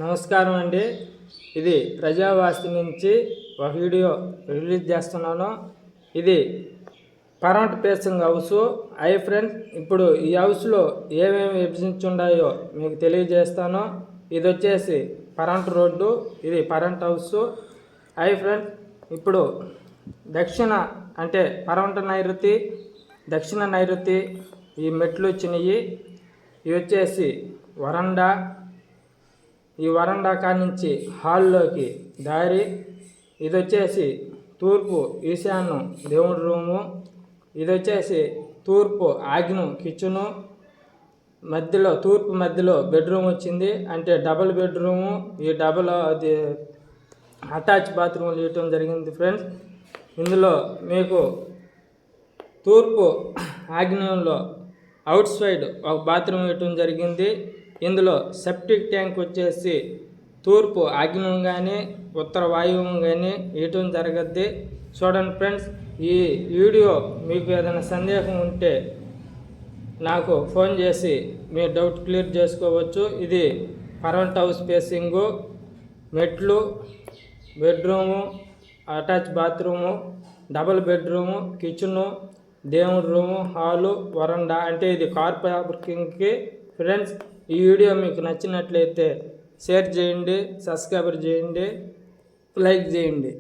నమస్కారం అండి. ఇది ప్రజావాస్తు నుంచి ఒక వీడియో రిలీజ్ చేస్తున్నాను. ఇది current facing house. Hi friends, ఇప్పుడు ఈ హౌస్లో ఏమేమి విభజించి ఉన్నాయో మీకు తెలియజేస్తాను. ఇది వచ్చేసి కరెంట్ రోడ్డు, ఇది కరెంట్ హౌస్. హై ఫ్రెండ్స్, ఇప్పుడు దక్షిణ అంటే కరెంట్ నైరుతి, దక్షిణ నైరుతి ఈ మెట్లు వచ్చినాయి. ఇవి వచ్చేసి వరండా. ఈ వరండా కానించి హాల్లోకి దారి. ఇది వచ్చేసి తూర్పు ఈశాన్యం దేవుడి రూము. ఇది వచ్చేసి తూర్పు ఆగ్నేయం కిచెను. మధ్యలో తూర్పు మధ్యలో బెడ్రూమ్ వచ్చింది, అంటే డబుల్ బెడ్రూము. ఈ డబుల్ అది అటాచ్ బాత్రూమ్ ఇవ్వటం జరిగింది ఫ్రెండ్స్. ఇందులో మీకు తూర్పు ఆగ్నేయంలో అవుట్ సైడ్ ఒక బాత్రూమ్ ఇవ్వటం జరిగింది. ఇందులో సెప్టిక్ ట్యాంక్ వచ్చేసి తూర్పు ఆగ్నేయం కానీ ఉత్తర వాయువ్యం కానీ ఇవ్వటం జరగద్ది. చూడండి ఫ్రెండ్స్, ఈ వీడియో మీకు ఏదైనా సందేహం ఉంటే నాకు ఫోన్ చేసి మీ డౌట్ క్లియర్ చేసుకోవచ్చు. ఇది కరెంట్ హౌస్ ఫేసింగు, మెట్లు, bedroom, attach bathroom, double bedroom, kitchen, దేవుడి రూము, హాలు, వరండా. అంటే ఇది కార్ పార్కింగ్కి. ఫ్రెండ్స్, ఈ వీడియో మీకు నచ్చినట్లయితే షేర్ చేయండి, సబ్స్క్రైబ్ చేయండి, లైక్ చేయండి.